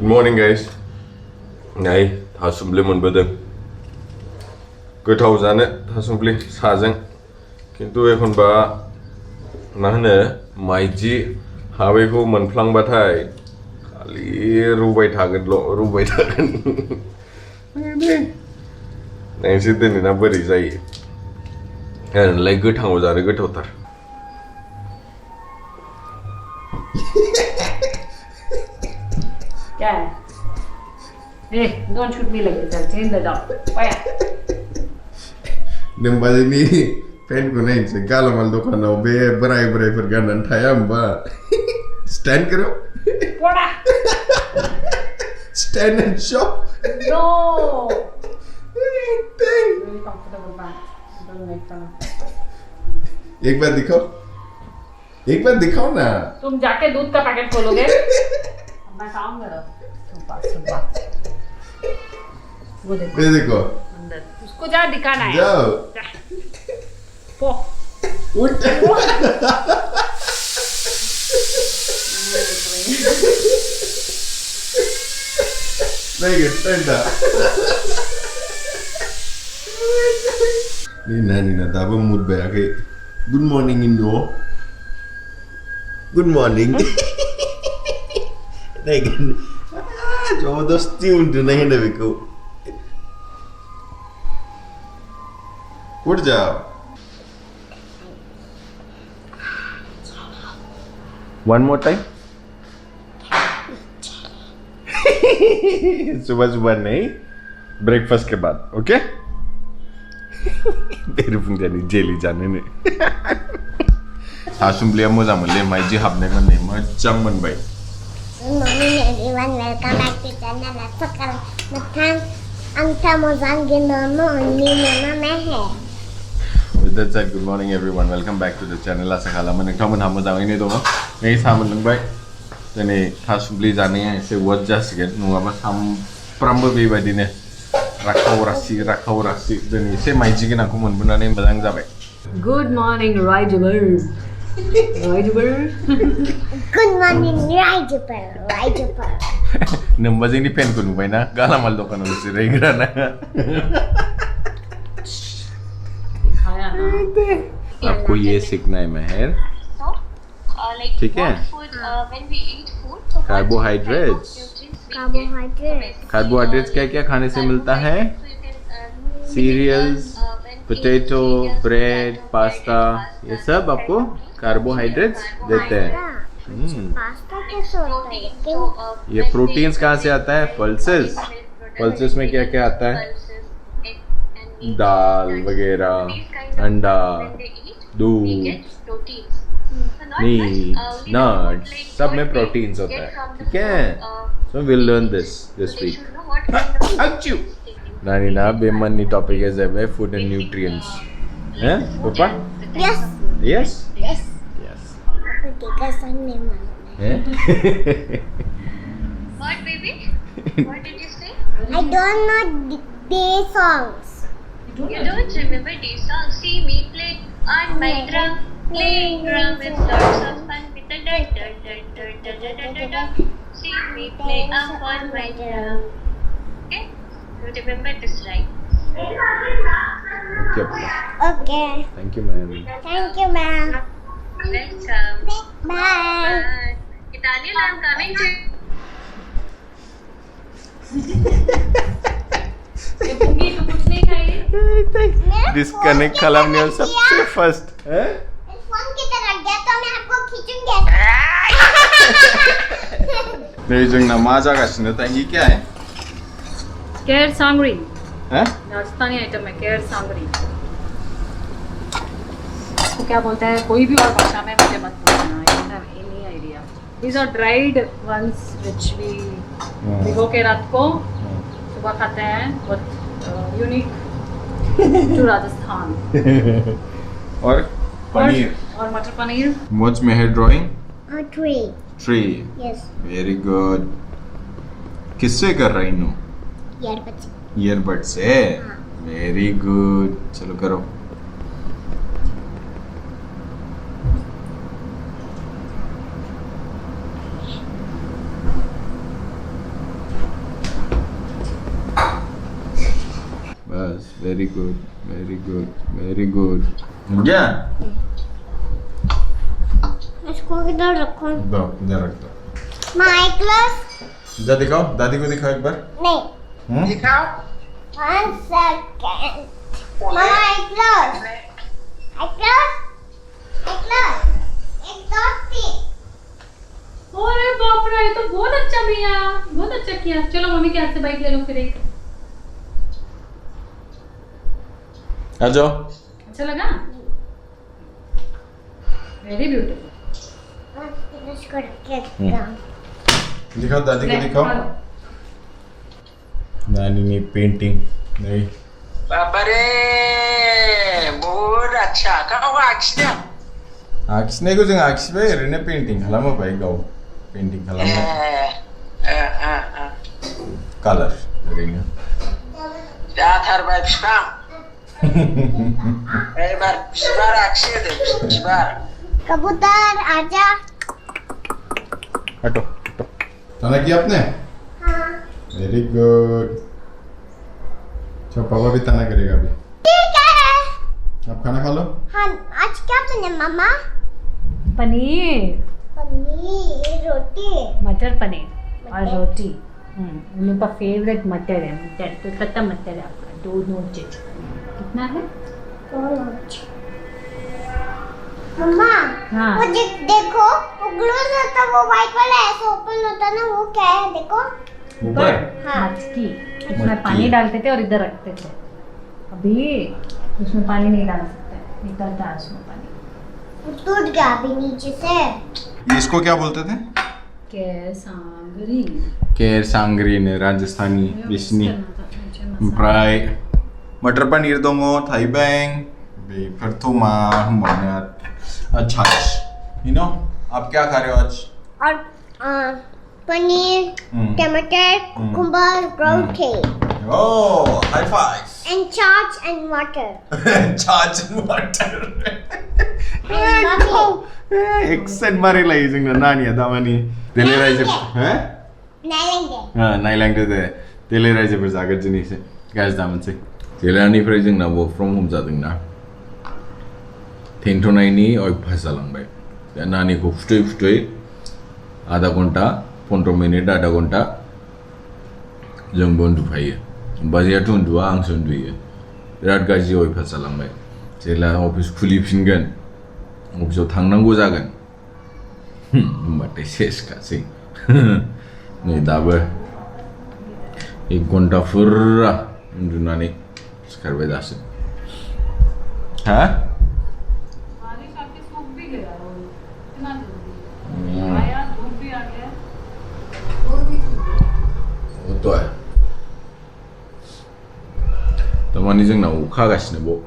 morning guys. Này, थासुमब्लि मोनबोदों. गोथाव जानो थासुमब्लि साजों. किन्तु एखनबा मा होनो माइदि हाबैखौ मोनफ्लांबाथाय खालि रुबाय थागोन. नोंसोर दिनैना बोरै जायो? ओरैनोलाय गोथाङाव जानो गोथावथार. क्या है? Hey, don't shoot me like this. I'll change the dog. Fire. नोंबाजै नि पेनखौ नायनोसै गालामाल दखानाव बे बोरायफोर गाननानै थाया होमबा? स्टैंड करो. Poda. Stand and show. No. Really comfortable man. Don't make fun of. एक बार दिखाओ ना. तुम जाके दूध का पैकेट खोलोगे? मैं काम करो. सुबह. वो देखो. अंदर. उसको जा दिखाना है. जाओ. पो. नहीं गिट्टा. Nina, dapat mood baik. Good morning Indo. Good morning. नहीं kan. जबरदस्ती उठे नहीं ना बिको. उठ जाओ. One more time. सुबह नहीं. ब्रेकफास्ट के बाद, ओके? मेरे फुंजानी जेली जाने ने. थासुमब्लिया मोजां मोनले माइदि हाबनाय मोननाय मोजां मोनबाय. Good morning everyone, welcome back to channel Asakal Matang Angta Mozang Ginomo Nino Mehe. With that said, good morning everyone, welcome back to the channel Asakal Matang Mozang ini dong. Ini sama nungbai. Jadi थासुमब्लि जानाया एसे worth जासिगोन नङाबा सामफ्रामबो बेबायदिनो राखाव रासि दिनै एसे माइदि गोनांखौ मोनबोनानै मोजां जाबाय. Good morning, Rajabar. Good morning, Rajabar. नोंबाजै नि पेनखौ नुबायना गालामाल दखानाव जिरायग्रा ना. दिखाया ना. आपको ये सीखना है महर. ठीक है. कार्बोहाइड्रेट्स क्या क्या खाने से मिलता है? सीरियल्स, पोटैटो, ब्रेड, पास्ता, ये सब आपको कार्बोहाइड्रेट्स देते हैं. पास्ता कैसे होता है? ये प्रोटीन्स कहाँ से आता है? पल्सेस में क्या क्या आता है? दाल वगैरह, अंडा, दूध, मीट, नट्स, सब में प्रोटीन्स होता है. ठीक है? So we'll learn this week. Achoo! Nani na bemanni topic is about food and nutrients. Eh? Papa? Yes. Yes? Yes. Yes. Because I'm Neman. Eh? What, baby? What did you say? I don't know day songs. You don't remember these songs? See me play on my drum, playing drum with lots of fun with the da da da da da da da da da. See me play up on my drum. Okay? You remember this, right? Okay. Okay. Thank you, ma'am. Thank you, ma'am. Welcome. Bye. Italian, I'm coming to. ये पुंगी तो कुछ नहीं खाई. Disconnect खालामने वाला सबसे first. हैं? Phone की तरह गया तो मैं आपको खींचूंगी. नहीं जो नमाज आगासिनो था ये क्या है? केर सांगरी. हैं? राजस्थानी आइटम है केर सांगरी. इसको क्या बोलते हैं कोई भी और भाषा में मुझे मत पूछना. I don't have any idea. These are dried ones which we भिगो के रात को सुबह खाते हैं. बहुत यूनिक to Rajasthan. और पनीर. और मटर paneer. What's Meher drawing? Tree. Tree. Yes. Very good. किससे कर रही हूँ? ईयरबड से. Very good. चलो करो. Very good. Very good. Very good. Yeah. इसको किधर रखूं? दो इधर रख दो. My class? इधर दिखाओ. दादी को दिखाओ एक बार. नहीं. दिखाओ 1 second. मामा एक क्लास. एक क्लास. एक क्लास. एक दोस्ती. अरे बाप रे, ये तो बहुत अच्छा भैया, बहुत अच्छा किया. चलो मम्मी के हाथ से बाइक ले लो फिर एक. आ जाओ. अच्छा लगा? Very beautiful. इसको रख के दिखाओ दादी को दिखाओ. नानी ने पेंटिंग नहीं. बाबा रे बहुत अच्छा कहाँ आखिसnya आखिसnya को जों आखिबाय ओरैनो पेंटिं खालामबाय गाव पेंटिं खालामो. कालार ओरैनो. जाथारबाय बिफां. एबार बिबार आखिदो बिबार. कबूतर आजा. हटो हटो. खाना किया आपने? हाँ. Very good. अच्छा पापा भी ताना करेगा अभी. ठीक है. आप खाना खा लो. हाँ आज क्या बने मामा? पनीर, पनीर रोटी. मटर पनीर और रोटी. उन लोग का फेवरेट मटर है. मटर तो पता मटर है आपका. 2 नोट कितना है? 2 नोट. मम्मा हाँ. वो देखो वो ग्लोज होता वो वाइट वाला ऐसे ओपन होता ना वो क्या है देखो. ऊपर. हाँ. मटकी. उसमें मटकी. पानी डालते थे और इधर रखते थे. अभी उसमें पानी नहीं डाल सकते. निकलता है उसमें पानी. वो टूट गया अभी नीचे से. इसको क्या बोलते थे? केसांगरी. केर सांगरी ने राजस्थानी बिसनी. ओमफ्राय मटर पनीर दङ थाइबें बेफोर थमा होमबानो अच्छा. You know आप क्या खा रहे हो आज? और पनीर टमाटर cucumber roti Oh, high five. and charge and water. Charge and water. Mommy Accent मारेलाई जोंना नानिया दामानि त्यसले राइजो हैं? नालेंगे. नायलांदो दे त्यसले राइजोफोर जागोन दिनैसो गाज्रि दामोनसै. जेलानिफ्राय जोंना वर्क फ्रम होम जादोंना थेंथ'नायनि अभ्यास जालांबाय. दा नानिखौ फुथुयै फुथुयै आधा घन्टा 15 मिनिट आधा घन्टा जोंबो उन्दुफायो. बाजैयाथ' उन्दुआ आंसो उन्दुयो. बिराद गाज्रि अभ्यास जालांबाय. जेला अफिस खुलिफिनगोन अफिसाव थांनांगौ जागोन होमबाथाय सेसखासै. नै दाबो 1 घन्टा फुरा उन्दुनानै सिखारबाय दासो. हा? बारिश आके सूख भी गया और इतना जल्दी आया. धूप भी आ गया और भी सूख गया. वो तो है. तारमाने जोंनाव अखा हागासिनो बाव.